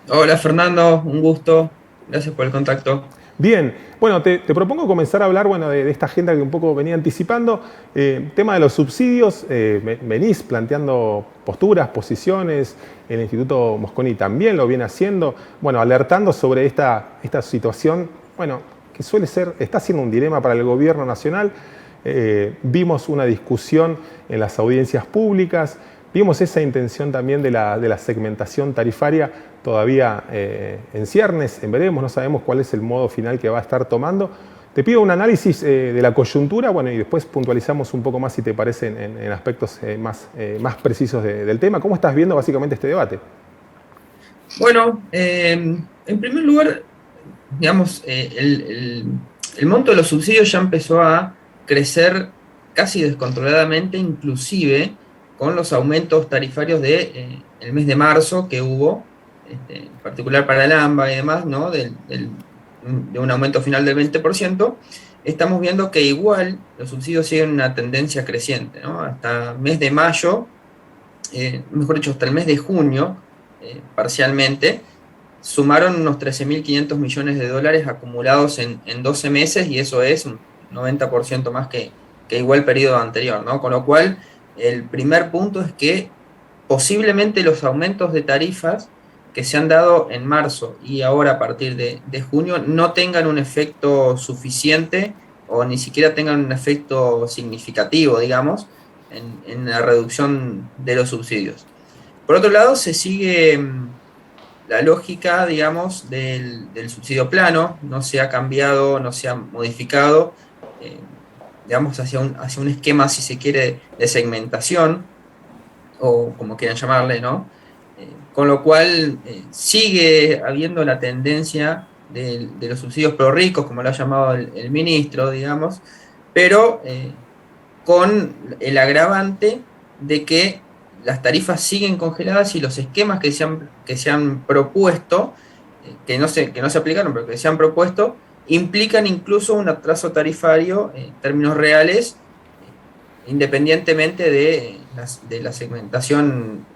Hola Fernando, un gusto. Gracias por el contacto. Bien, bueno, te propongo comenzar a hablar bueno, de esta agenda que un poco venía anticipando. Tema de los subsidios, venís planteando posturas, posiciones, el Instituto Mosconi también lo viene haciendo, bueno, alertando sobre esta situación, bueno, que suele ser, está siendo un dilema para el gobierno nacional. Vimos una discusión en las audiencias públicas, vimos esa intención también de la segmentación tarifaria todavía en ciernes, en veremos, no sabemos cuál es el modo final que va a estar tomando. Te pido un análisis de la coyuntura, bueno, y después puntualizamos un poco más, si te parece, en aspectos más precisos del tema. ¿Cómo estás viendo básicamente este debate? Bueno, en primer lugar, digamos, el monto de los subsidios ya empezó a crecer casi descontroladamente, inclusive con los aumentos tarifarios el mes de marzo que hubo, en particular para el AMBA y demás, ¿no? De un aumento final del 20%. Estamos viendo que igual los subsidios siguen una tendencia creciente, ¿no? Hasta el mes de mayo, mejor dicho, hasta el mes de junio, parcialmente, sumaron unos 13.500 millones de dólares acumulados en 12 meses, y eso es un 90% más que igual periodo anterior, ¿no? Con lo cual, el primer punto es que posiblemente los aumentos de tarifas que se han dado en marzo y ahora a partir de junio no tengan un efecto suficiente o ni siquiera tengan un efecto significativo, digamos, en la reducción de los subsidios. Por otro lado, se sigue la lógica, digamos, del subsidio plano, no se ha cambiado, no se ha modificado, eh, digamos, hacia un esquema, si se quiere, de segmentación, o como quieran llamarle, ¿no? Con lo cual sigue habiendo la tendencia de los subsidios pro ricos, como lo ha llamado el ministro, digamos, pero con el agravante de que las tarifas siguen congeladas y los esquemas que se han propuesto, que no se aplicaron, pero que se han propuesto, implican incluso un atraso tarifario en términos reales, eh, independientemente de la segmentación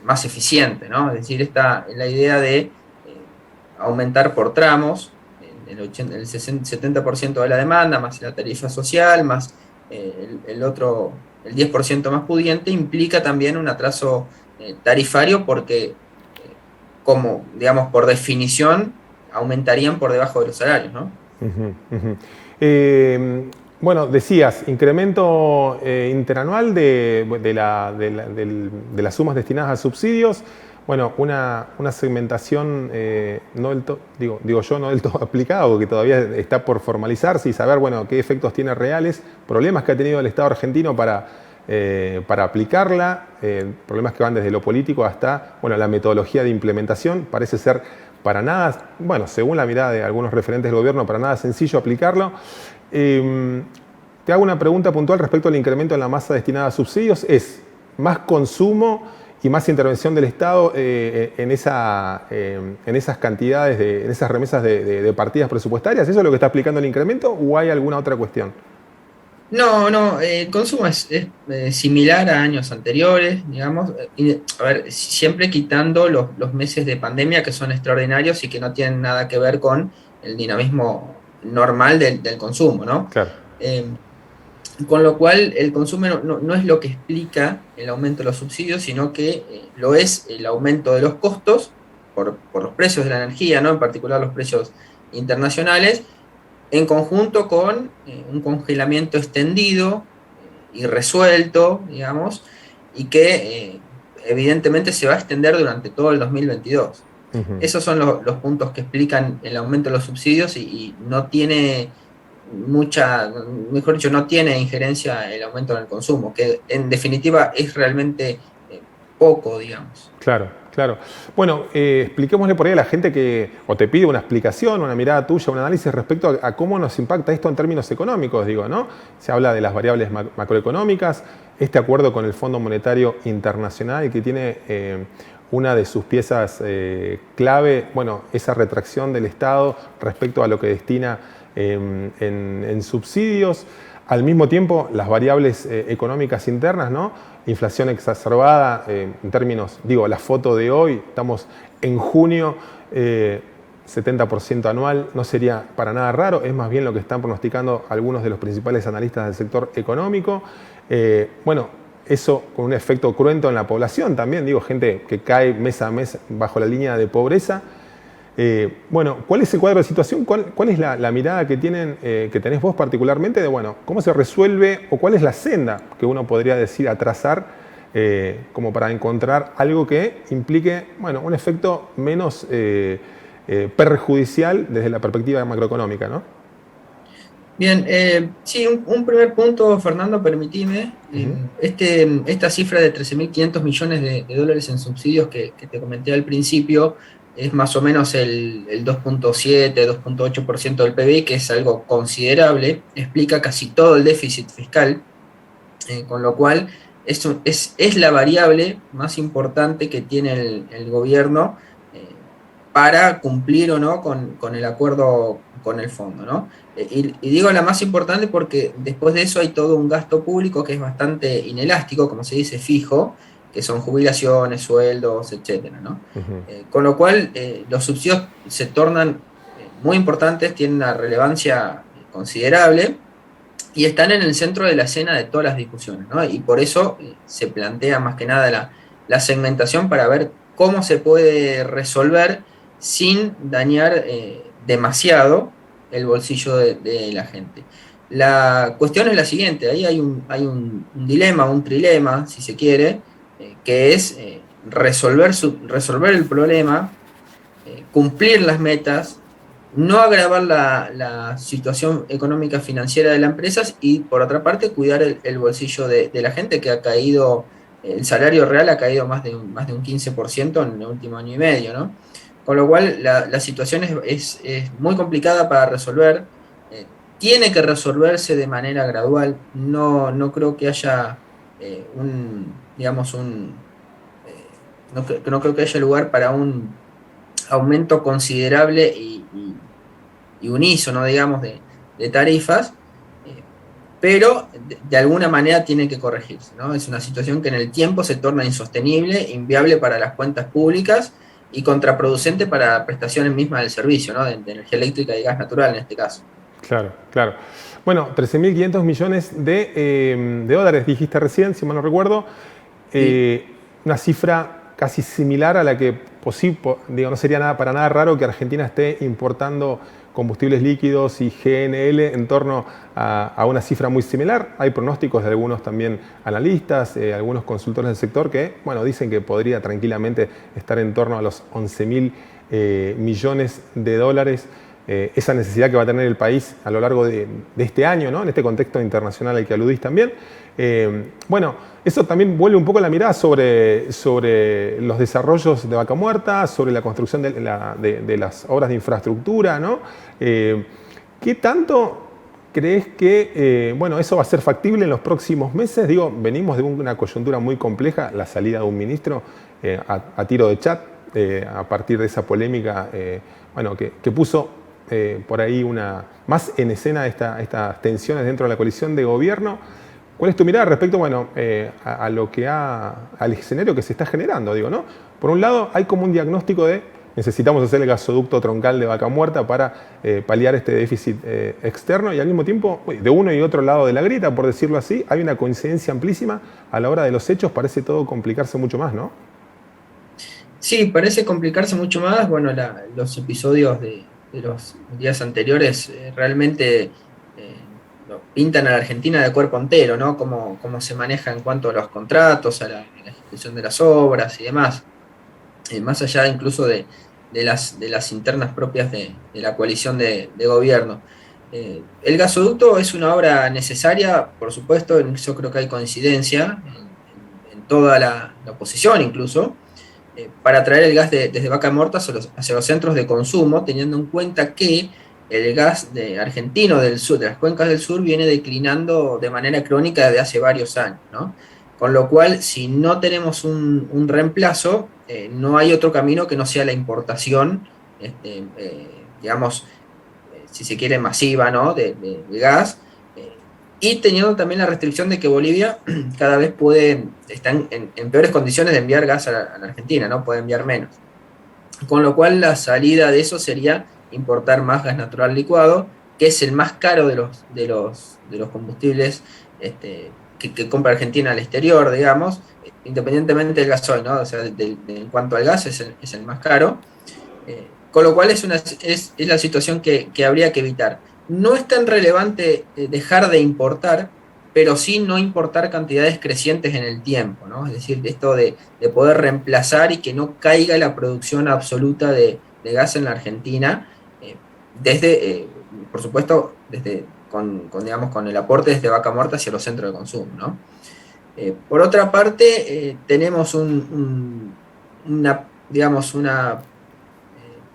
más eficiente, ¿no? Es decir, la idea de aumentar por tramos, el 70% de la demanda, más la tarifa social, más el 10% más pudiente, implica también un atraso tarifario porque, como, digamos, por definición, aumentarían por debajo de los salarios, ¿no? Ujú, ujú. Eh, bueno, decías, incremento interanual de las sumas destinadas a subsidios. Bueno, una segmentación no digo yo, no del todo aplicada, porque todavía está por formalizarse y saber, bueno, qué efectos tiene reales, problemas que ha tenido el Estado argentino para aplicarla, problemas que van desde lo político hasta, bueno, la metodología de implementación. Parece ser para nada, bueno, según la mirada de algunos referentes del gobierno, para nada sencillo aplicarlo. Te hago una pregunta puntual respecto al incremento en la masa destinada a subsidios. ¿Es más consumo y más intervención del Estado en esas cantidades, en esas remesas de partidas presupuestarias? ¿Eso es lo que está aplicando el incremento o hay alguna otra cuestión? No, no, el consumo es similar a años anteriores, digamos, a ver, siempre quitando los meses de pandemia que son extraordinarios y que no tienen nada que ver con el dinamismo normal del consumo, ¿no? Claro. Eh, con lo cual, el consumo no es lo que explica el aumento de los subsidios, sino que lo es el aumento de los costos por los precios de la energía, ¿no? En particular los precios internacionales, en conjunto con un congelamiento extendido y resuelto, digamos, y que evidentemente se va a extender durante todo el 2022. Ujú. Esos son los puntos que explican el aumento de los subsidios y no tiene mejor dicho, no tiene injerencia el aumento en el consumo, que en definitiva es realmente poco, digamos. Claro, claro. Bueno, expliquémosle por ahí a la gente o te pide una explicación, una mirada tuya, un análisis respecto a cómo nos impacta esto en términos económicos, digo, ¿no? Se habla de las variables macroeconómicas, este acuerdo con el Fondo Monetario Internacional que tiene una de sus piezas clave, bueno, esa retracción del Estado respecto a lo que destina en subsidios. Al mismo tiempo, las variables económicas internas, ¿no? Inflación exacerbada, en términos, digo, la foto de hoy, estamos en junio, 70% anual, no sería para nada raro, es más bien lo que están pronosticando algunos de los principales analistas del sector económico. Bueno, eso con un efecto cruento en la población también, digo, gente que cae mes a mes bajo la línea de pobreza. Bueno, ¿cuál es el cuadro de situación? ¿Cuál es la mirada que que tenés vos particularmente de, bueno, cómo se resuelve o cuál es la senda que uno podría decir a trazar como para encontrar algo que implique, bueno, un efecto menos perjudicial desde la perspectiva macroeconómica, ¿no? Bien, sí, un primer punto, Fernando, permitime. Ujú. Esta cifra de 13.500 millones de dólares en subsidios que te comenté al principio es más o menos el 2,7, 2,8% del PBI, que es algo considerable, explica casi todo el déficit fiscal, con lo cual es la variable más importante que tiene el gobierno eh, para cumplir o no con el acuerdo con el fondo, ¿no? Y digo la más importante porque después de eso hay todo un gasto público que es bastante inelástico, como se dice, fijo, que son jubilaciones, sueldos, etcétera, ¿no? Ujú. Con lo cual, los subsidios se tornan muy importantes, tienen una relevancia considerable y están en el centro de la escena de todas las discusiones, ¿no? Y por eso se plantea más que nada la segmentación para ver cómo se puede resolver sin dañar demasiado el bolsillo de la gente. La cuestión es la siguiente, ahí hay un dilema, un trilema, si se quiere, que es resolver el problema, cumplir las metas, no agravar la situación económica financiera de las empresas y, por otra parte, cuidar el bolsillo de la gente que ha caído, el salario real ha caído más de un 15% en el último año y medio, ¿no? Con lo cual, la situación es muy complicada para resolver, tiene que resolverse de manera gradual, no creo que haya digamos, no creo que haya lugar para un aumento considerable y unísono, digamos, de tarifas, eh, pero de alguna manera tiene que corregirse, ¿no? Es una situación que en el tiempo se torna insostenible, inviable para las cuentas públicas y contraproducente para prestaciones mismas del servicio, ¿no? De energía eléctrica y gas natural en este caso. Claro, claro. Bueno, 13.500 millones de dólares, dijiste recién, si mal no recuerdo. Sí. Una cifra casi similar a la que digo, no sería nada para nada raro que Argentina esté importando combustibles líquidos y GNL en torno a una cifra muy similar. Hay pronósticos de algunos también analistas, algunos consultores del sector que, bueno, dicen que podría tranquilamente estar en torno a los 11.000 millones de dólares. Esa necesidad que va a tener el país a lo largo de este año, ¿no? En este contexto internacional al que aludís también. Bueno, eso también vuelve un poco la mirada sobre los desarrollos de Vaca Muerta, sobre la construcción de las obras de infraestructura, ¿no? ¿Qué tanto crees que bueno, eso va a ser factible en los próximos meses? Digo, venimos de una coyuntura muy compleja, la salida de un ministro a tiro de chat, a partir de esa polémica bueno, que puso por ahí más en escena estas tensiones dentro de la coalición de gobierno. ¿Cuál es tu mirada respecto, bueno, al escenario que se está generando? Digo, ¿no? Por un lado, hay como un diagnóstico de necesitamos hacer el gasoducto troncal de Vaca Muerta para paliar este déficit externo y al mismo tiempo, de uno y otro lado de la grieta, por decirlo así, hay una coincidencia amplísima. A la hora de los hechos parece todo complicarse mucho más, ¿no? Sí, parece complicarse mucho más. Bueno, los episodios de los días anteriores realmente pintan a la Argentina de cuerpo entero, ¿no? Cómo se maneja en cuanto a los contratos, a la ejecución de las obras y demás. Más allá incluso de las internas propias de la coalición de gobierno. El gasoducto es una obra necesaria, por supuesto, en eso creo que hay coincidencia en toda la oposición incluso, para traer el gas desde Vaca Muerta hacia los centros de consumo, teniendo en cuenta que el gas argentino del sur, de las cuencas del sur, viene declinando de manera crónica desde hace varios años, ¿no? Con lo cual, si no tenemos un reemplazo, no hay otro camino que no sea la importación, digamos, si se quiere, masiva, ¿no? de gas. y teniendo también la restricción de que Bolivia cada vez está en peores condiciones de enviar gas a la Argentina, ¿no? Puede enviar menos. Con lo cual la salida de eso sería importar más gas natural licuado, que es el más caro de los combustibles que compra Argentina al exterior, digamos, independientemente del gasoil, ¿no? O sea, en cuanto al gas es el más caro. Con lo cual es la situación que habría que evitar. No es tan relevante dejar de importar, pero sí no importar cantidades crecientes en el tiempo, ¿no? Es decir, esto de poder reemplazar y que no caiga la producción absoluta de gas en la Argentina, por supuesto, digamos, con el aporte desde Vaca Muerta hacia los centros de consumo, ¿no? Por otra parte, tenemos digamos, una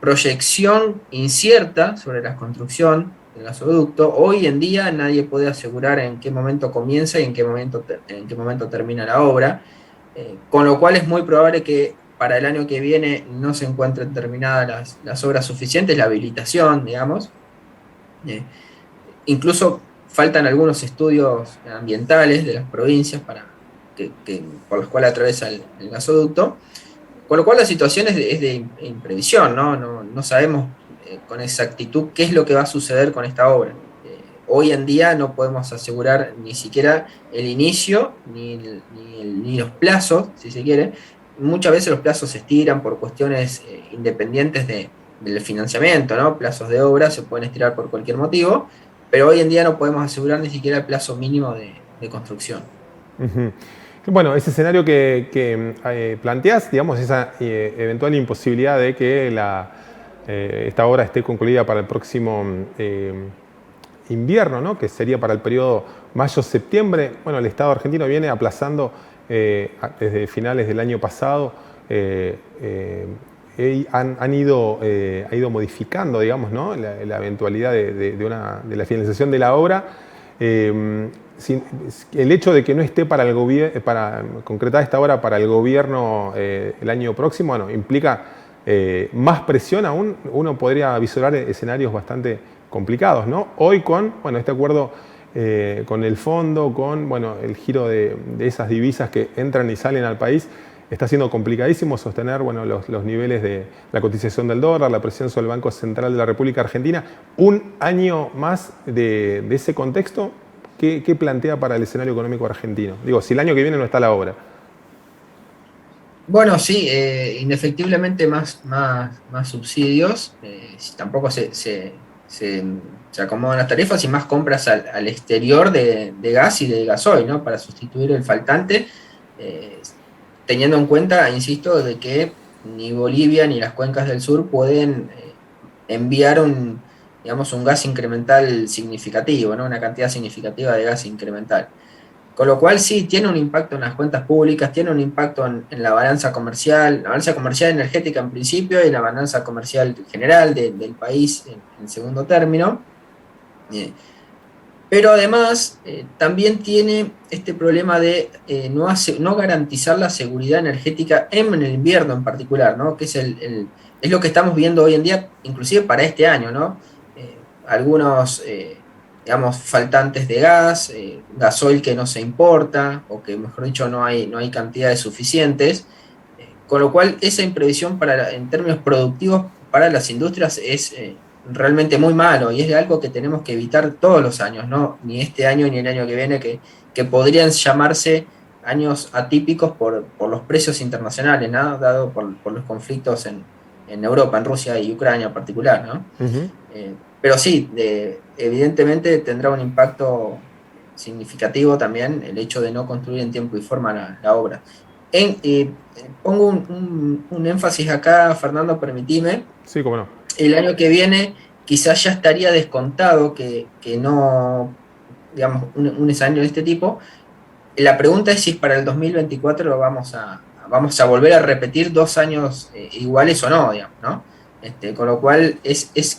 proyección incierta sobre la construcción del gasoducto. Hoy en día nadie puede asegurar en qué momento comienza y en qué momento termina la obra, con lo cual es muy probable que para el año que viene no se encuentren terminadas las obras suficientes, la habilitación, digamos. Incluso faltan algunos estudios ambientales de las provincias por los cuales atraviesa el gasoducto. Con lo cual la situación es de imprevisión, ¿no? No sabemos con exactitud qué es lo que va a suceder con esta obra. Hoy en día no podemos asegurar ni siquiera el inicio ni los plazos, si se quiere. Muchas veces los plazos se estiran por cuestiones independientes del financiamiento, ¿no? Plazos de obra se pueden estirar por cualquier motivo, pero hoy en día no podemos asegurar ni siquiera el plazo mínimo de construcción. Uh-huh. Bueno, ese escenario que planteás, digamos, esa eventual imposibilidad de que esta obra esté concluida para el próximo invierno, ¿no? Que sería para el periodo mayo-septiembre. Bueno, el Estado argentino viene aplazando desde finales del año pasado, ha ido modificando, digamos, ¿no? la eventualidad de la finalización de la obra. El hecho de que no esté para concretar esta obra para el gobierno el año próximo, bueno, implica más presión aún. Uno podría visualizar escenarios bastante complicados, ¿no? Hoy con este acuerdo con el fondo, con el giro de esas divisas que entran y salen al país, está siendo complicadísimo sostener los niveles de la cotización del dólar, la presión sobre el Banco Central de la República Argentina. Un año más de ese contexto, ¿qué plantea para el escenario económico argentino? Digo, si el año que viene no está la obra. Bueno, sí, indefectiblemente más subsidios, si tampoco se acomodan las tarifas y más compras al exterior de gas y de gasoil, ¿no? Para sustituir el faltante, teniendo en cuenta, insisto, de que ni Bolivia ni las cuencas del sur pueden enviar un gas incremental significativo, ¿no? Una cantidad significativa de gas incremental. Con lo cual sí, tiene un impacto en las cuentas públicas, tiene un impacto en la balanza comercial energética en principio y la balanza comercial general del país en segundo término. Pero además también tiene este problema de no garantizar la seguridad energética en el invierno en particular, ¿no? Que es lo que estamos viendo hoy en día, inclusive para este año, ¿no? Algunos faltantes de gas, gasoil que no se importa, o que mejor dicho no hay cantidades suficientes, con lo cual esa imprevisión en términos productivos para las industrias es realmente muy malo, y es algo que tenemos que evitar todos los años, ¿no? Ni este año ni el año que viene, que podrían llamarse años atípicos por los precios internacionales, ¿no? Dado por los conflictos en Europa, en Rusia y Ucrania en particular, ¿no? Uh-huh. Pero sí, evidentemente tendrá un impacto significativo también el hecho de no construir en tiempo y forma la obra. Pongo un énfasis acá, Fernando, permitime. Sí, cómo no. El año que viene quizás ya estaría descontado que no, digamos, un escenario de este tipo. La pregunta es si para el 2024 lo vamos a volver a repetir 2 años iguales o no, digamos, ¿no? Con lo cual,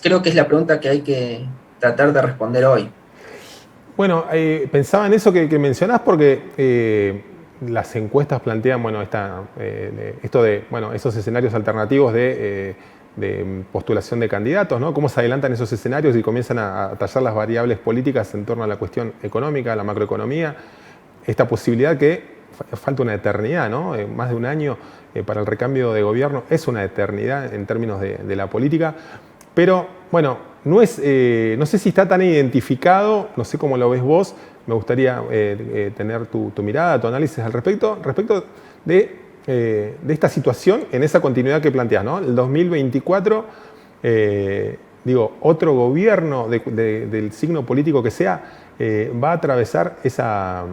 creo que es la pregunta que hay que tratar de responder hoy. Bueno, pensaba en eso que mencionás porque las encuestas plantean esto de esos escenarios alternativos de de postulación de candidatos, ¿no? Cómo se adelantan esos escenarios y comienzan a tallar las variables políticas en torno a la cuestión económica, la macroeconomía. Esta posibilidad que falta una eternidad, ¿no? Más de un año para el recambio de gobierno es una eternidad en términos de la política. Pero, bueno, no sé si está tan identificado, no sé cómo lo ves vos, me gustaría tener tu mirada, tu análisis al respecto de esta situación en esa continuidad que planteas, ¿no? El 2024, otro gobierno del signo político que sea, va a atravesar esa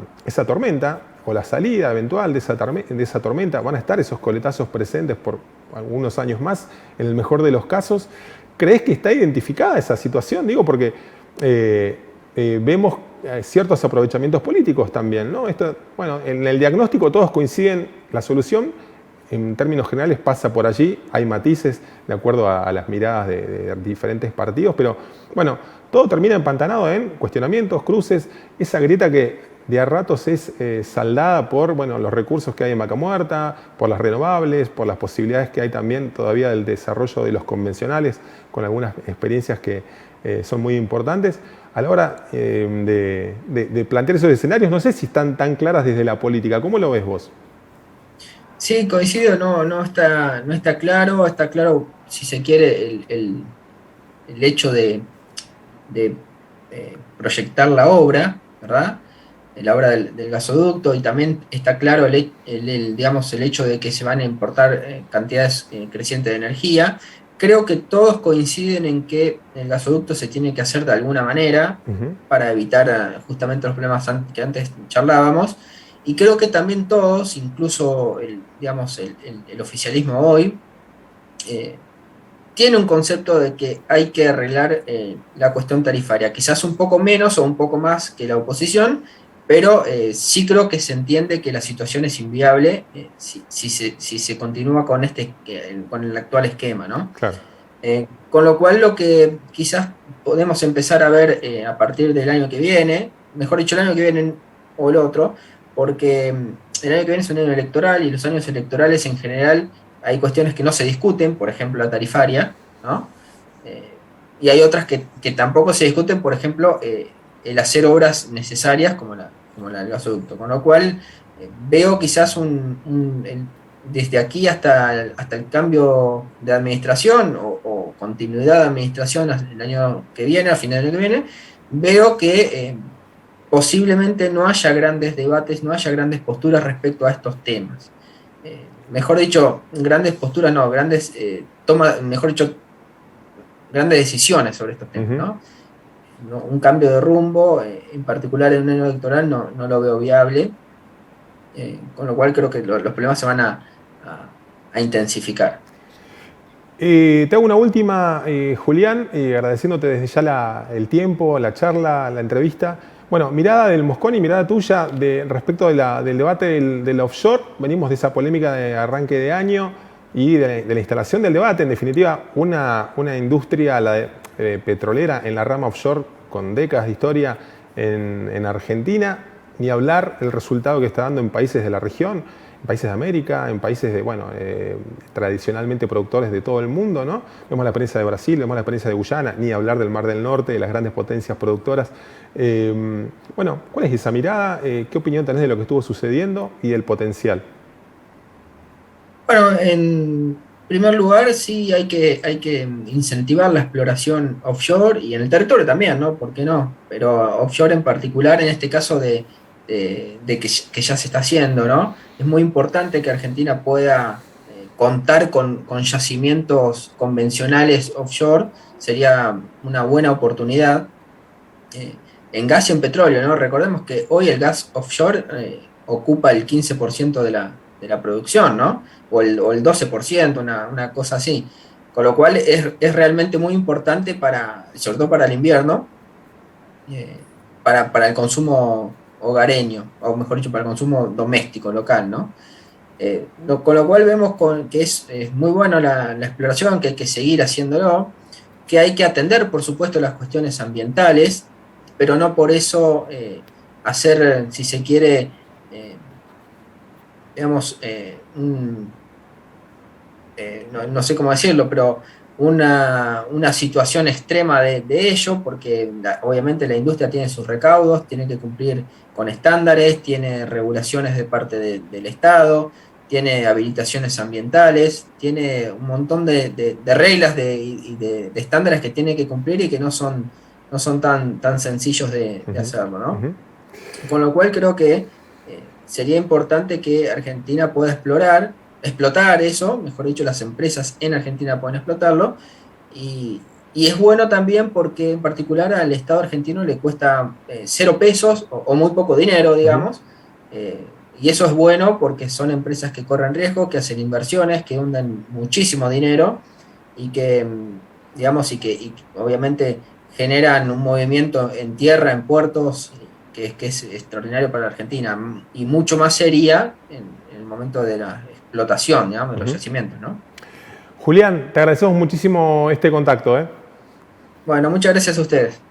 tormenta, o la salida eventual de esa tormenta. Van a estar esos coletazos presentes por algunos años más, en el mejor de los casos. ¿Crees que está identificada esa situación? Digo, porque vemos ciertos aprovechamientos políticos también, ¿no? En el diagnóstico todos coinciden, la solución en términos generales pasa por allí, hay matices de acuerdo a las miradas de diferentes partidos, pero bueno, todo termina empantanado en cuestionamientos, cruces, esa grieta que de a ratos es saldada por los recursos que hay en Vaca Muerta, por las renovables, por las posibilidades que hay también todavía del desarrollo de los convencionales, con algunas experiencias que son muy importantes. A la hora de plantear esos escenarios, no sé si están tan claras desde la política. ¿Cómo lo ves vos? Sí, coincido, no está claro, si se quiere, el hecho de proyectar la obra, ¿verdad? La obra del gasoducto, y también está claro digamos, el hecho de que se van a importar cantidades crecientes de energía. Creo que todos coinciden en que el gasoducto se tiene que hacer de alguna manera para evitar justamente los problemas que antes charlábamos. Y creo que también todos, incluso digamos, el oficialismo hoy, tiene un concepto de que hay que arreglar la cuestión tarifaria, quizás un poco menos o un poco más que la oposición, pero sí creo que se entiende que la situación es inviable si se continúa con con el actual esquema, ¿no? Claro. Con lo cual, lo que quizás podemos empezar a ver a partir del año que viene, mejor dicho, el año que viene o el otro, porque el año que viene es un año electoral, y los años electorales en general hay cuestiones que no se discuten, por ejemplo la tarifaria, ¿no? Y hay otras que tampoco se discuten, por ejemplo, el hacer obras necesarias como la del gasoducto. Con lo cual veo quizás desde aquí hasta el cambio de administración o continuidad de administración el año que viene, a final del año que viene, veo que posiblemente no haya grandes debates, no haya grandes posturas respecto a estos temas. Mejor dicho, grandes posturas no, mejor dicho, grandes decisiones sobre estos temas, ¿no? Un cambio de rumbo, en particular en un año electoral, no lo veo viable, con lo cual creo que los problemas se van a intensificar. Te hago una última, Julián, agradeciéndote desde ya el tiempo, la charla, la entrevista. Bueno, mirada del Mosconi, mirada tuya respecto del debate del offshore. Venimos de esa polémica de arranque de año y de la instalación del debate. En definitiva, una industria, petrolera en la rama offshore con décadas de historia en Argentina. Ni hablar el resultado que está dando en países de la región, en países de América, en países tradicionalmente productores de todo el mundo, ¿no? Vemos la experiencia de Brasil, vemos la experiencia de Guyana, ni hablar del Mar del Norte, de las grandes potencias productoras. ¿Cuál es esa mirada? ¿Qué opinión tenés de lo que estuvo sucediendo y del potencial? Bueno, en primer lugar, sí hay que incentivar la exploración offshore y en el territorio también, ¿no? ¿Por qué no? Pero offshore en particular, en este caso que ya se está haciendo, ¿no? Es muy importante que Argentina pueda contar con yacimientos convencionales offshore, sería una buena oportunidad. En gas y en petróleo, ¿no? Recordemos que hoy el gas offshore ocupa el 15% de la producción, ¿no? O el 12%, una cosa así. Con lo cual es realmente muy importante sobre todo para el invierno, para el consumo hogareño, o mejor dicho, para el consumo doméstico, local, ¿no? Con lo cual vemos que es muy bueno la exploración, que hay que seguir haciéndolo, que hay que atender, por supuesto, las cuestiones ambientales, pero no por eso hacer, si se quiere, digamos, no sé cómo decirlo, pero una situación extrema de ello, porque obviamente la industria tiene sus recaudos, tiene que cumplir con estándares, tiene regulaciones de parte del Estado, tiene habilitaciones ambientales, tiene un montón de reglas y de estándares que tiene que cumplir y que no son tan sencillos de Ujú, hacerlo, ¿no? ujú, Con lo cual creo que sería importante que Argentina pueda explotar eso, mejor dicho, las empresas en Argentina pueden explotarlo, y es bueno también porque en particular al Estado argentino le cuesta 0 pesos o muy poco dinero, ujú. digamos, y eso es bueno porque son empresas que corren riesgo, que hacen inversiones, que hunden muchísimo dinero y que, digamos, y que obviamente generan un movimiento en tierra, en puertos, que es extraordinario para la Argentina, y mucho más sería en el momento de la explotación, digamos, de los yacimientos, ¿no? Julián, te agradecemos muchísimo este contacto, ¿eh? Bueno, muchas gracias a ustedes.